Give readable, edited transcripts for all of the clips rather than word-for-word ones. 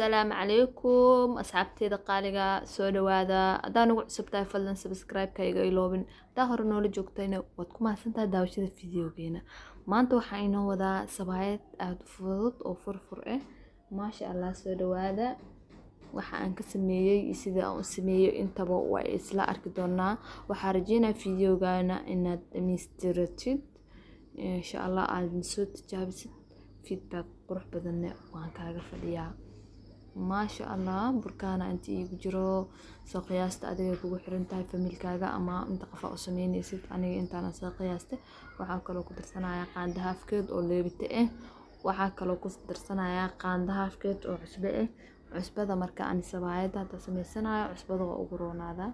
السلام عليكم أصحابتي قالقة سو دوادا hadaan ugu cusubtahay fadlan subscribe-ka iga iloobin hadaa hore noola joogtayna waad ku mahadsantahay daawashada fiidiyogeena maanta waxaa inoo wadaa sabaayad aad u fudud oo furfur ah maasha Allah soo dhawaada waxa aan ka sameeyay sida aan u sameeyo intaba waa isla arki doonaa waxaa rajeynaa fiidiyogana inaad dhameystirtid insha Allah aad soo tijaabisid feedback qurux badan waan kaaga fadhiyaa ما شاء الله بركانا أنت يجرو سقياسته أديك كوجو حرنتها في ملكاجا أما أنت قفاء سمين يصير أنت أنا سقياسته وحاكلو كدر صناعة قاندها فكرد أو اللي بتأه وحاكلو كدر صناعة قاندها فكرد أو عشبة عشبة ذا مركا أني سبعة هذا تسمي صناعة عشبة ذا أقرون هذا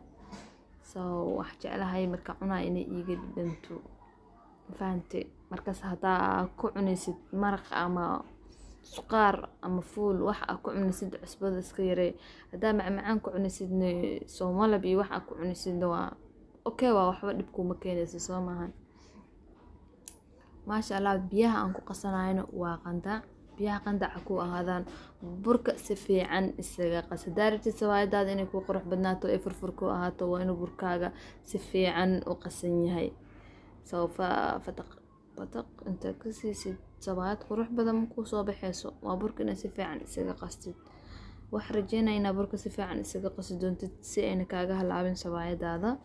وحكي على هاي مركا عنا إني يجي بنتو فهمتي مركز هذا كعنيسد مرق أما سكر أما فول وح أكو عنيسد عصبة سكيرة هذا معان كو عنيسد سومالا بي وح أكو عنيسد دوا أوكي وح بدبكو مكان سوماهن ما شاء الله بيها أنكو قصناين وقندا بيها قندا أكو هذا برك سفي عن السجاقة سدارتي سواء داد إنك قروح بدناتو إفرفركو هاتو وإنه بركاجا سفي عن وقصني هاي سوف فتق أنت كسيسد سبعات قروح بدن مكو صوبحيسو وبركنا سفي عن إساقا قصد وحرجينا إنا برك سفي عن إساقا قصد دون تتسي إنا كاقا هالعابين سبعات هذا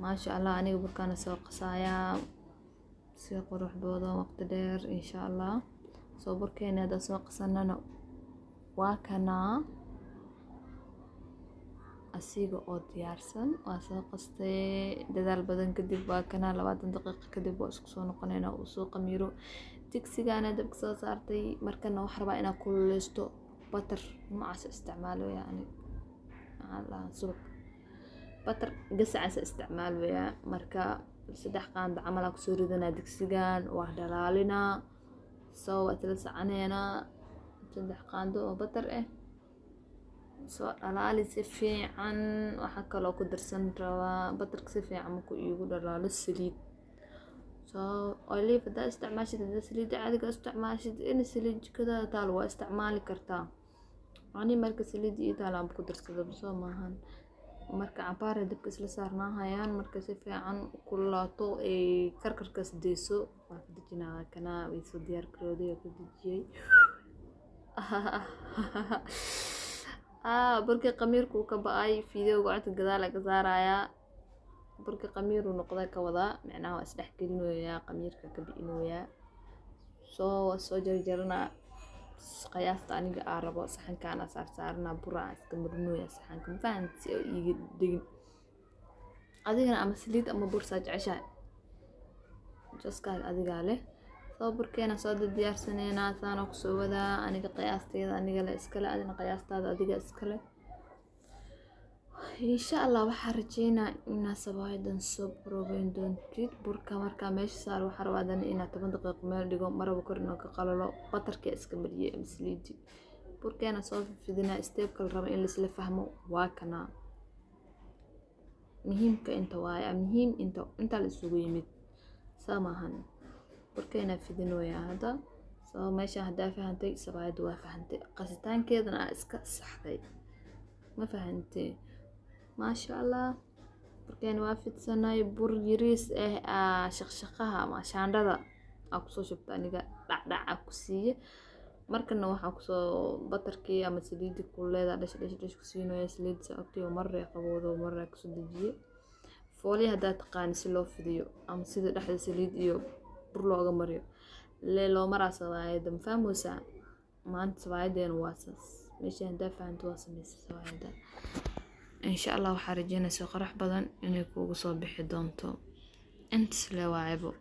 ما شاء الله أني بركانا سوا قصايا سي قروح بوضا وقت دير إن شاء الله سو بركينا دا سوا قصننا واكنا asiga oo diyaarsan waa soo qastay dadaal badan kadib waa kana 20 daqiiqo kadib waa isku soo noqonayna oo soo qamiiro digsigaana dabka soo saartay markana wax rabaa inaa kululeysto butter maas isticmaalo yani ala subag butter gasac isticmaalo ya marka saddex qaand amal ku soo ridana digsigan waa dhalaalina soo atla sacanayna saddex qaando oo butter soo dhalaali si fiican waxa kale oo ku darsan rabaa batarka si fiican markuu iigu dhalaalo saliid soo olive da isticmaashid saliid caadiga isticmaashid in saliid kada taal waa isticmaali kartaa ani marka saliid ii taal aan ku darsado soo maahan marka cabaar dabka isla saarnaayaan marka si fiican kulaato ee karkarkas deeso waa ka dejinaa kana way soo diyaar garooday oo ku dejiyay بركي قمير كوكا باي فيديو قعدت قدالة قزارايا بركي قمير ونقضي كوضا معناه اسلح كلنو يا قمير كبئنو يا سو جرجرنا قياس تاني قاربو سحن كان سارنا برا اسكمرنو يا سحن كم فانتي يجي دين أدينا أما سليد أما برساج عشاء جس قال أديك عليه بركينا صاد ديار سنينا ثانو كسودا أنا قياستي أنا قال إسكلا أنا قياست هذا أديك إسكلا إن شاء الله وحرجينا إن سبايد نصب روبين دون تيد بركة مركا مش صار وحروادن إن 8 دقائق مال دقيقة مرة بكرنا كقالوا بطر كإسكمرية مسليدي بركينا صوف في دنا استيب كل ربع اللي سلف فهمه واكنا مهم كأنت وايا مهم أنت اللي سوي مت سامحن بركينا في دنويا هذا سو ماشي هدا فهمتي سبايد waa fahantay qasitaankeedana iska saxday ma fahantay ma sha Allah بركين waa fidsanay bur yiriis shaqshaqaha ama shaandada ku soo shubta aniga dhacdhac ku siiye markana waxa ku soo batarkii ama saliid kuleeda dhash ku siinayo saliid sababtoo marray qabowdo marray ku soo dajiye fooli hada taqaan si loo fidiyo ama sida dhaxda saliid iyo برلوغا مريو ليلو مرا سوايد مفهموسا ما انت سوايدين واسس ماشي هندافع انت واسميس سوايدا ان شاء الله وحارجينا سو قرح بدن اني كوغو سو بخي دونتو انت سلا واعبو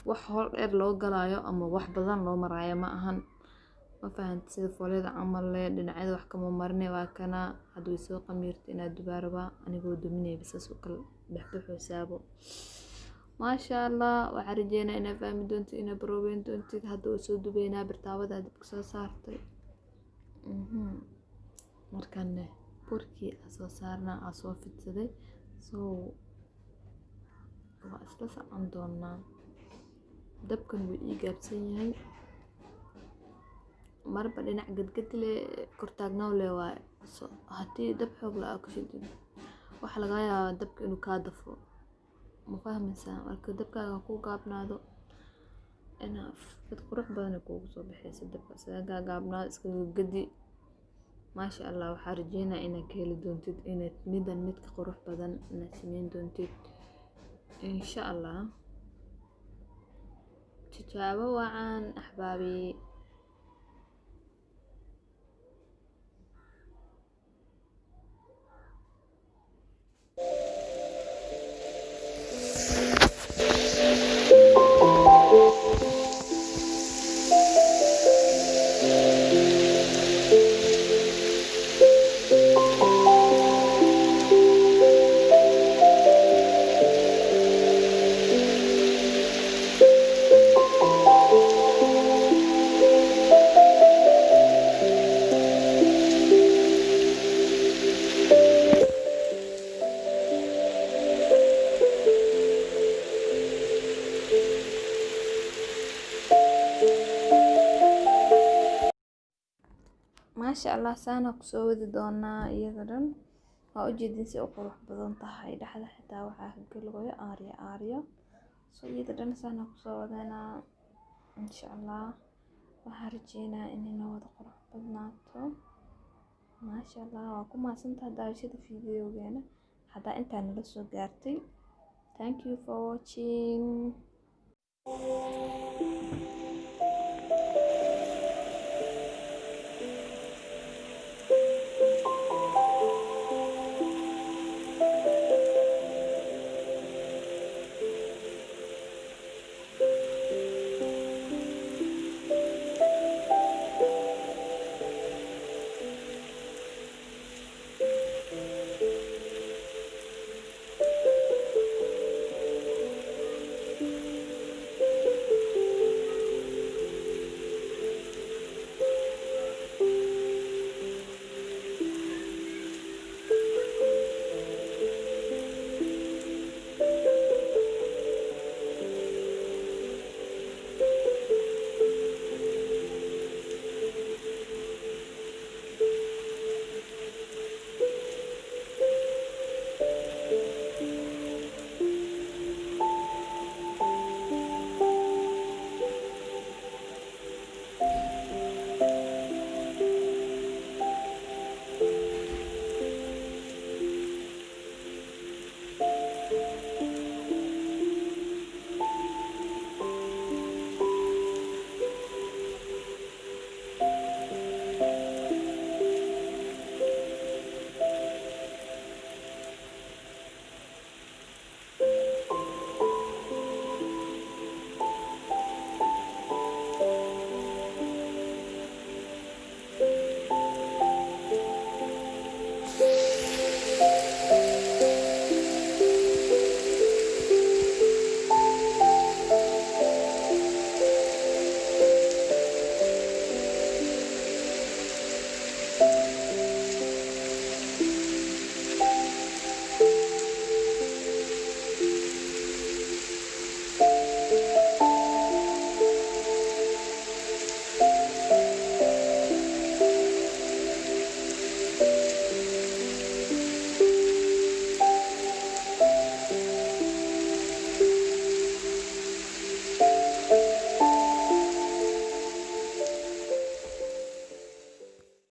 wax hor dheer loo galaayo ama wax badan loo maraayo ma ahan ma fahanti sida foolada amal le dhinacyada wax kama marnay waa kana haduu soo qamiirto inaad dubaaraba anigoo duminay bisas oo kala baxbaxo saabo ما شاء الله وحرجينا إنا فاهم دونتي إنا بروبين دونتي هادو سو دبينا برتاودا دبك سو صارتي مركانه بركي أسو صارنا أسو فتسدي سو وأسلس عندنا دبكن وإيجاب سيهي marba dhinac gadgadle kortaagnaa le waa haddii dab xoog la ku shidin waxa laga yaabaa dabka inuu ka dafo ma fahmaysaa marka dabkaaga ku gaabnaado enough dad qurux badan kuugu soo baxaysa dabka isaga gaabnaado iska gadi maasha Allah waxaan rajeynayaa inaad ka heli doontid inaad midan mid ka qurux badan inaad sameyn doontid insha Allah tijaabo wacan axbaabi maasha Allah saana ku soo wadi doonaa iyada dhan waa u jeedin si qurux badan tahay dhaxda xitaa waxaa ka galooyo aariyo soo iyada dhan saana ku soo wadanaa insha Allah waxaan rajeynayaa inay noo wada qurux badnaato maasha Allah waa ku mahadsantahay daawashada fiidiyogeena hadda intaan nala soo gaartay thank you for watching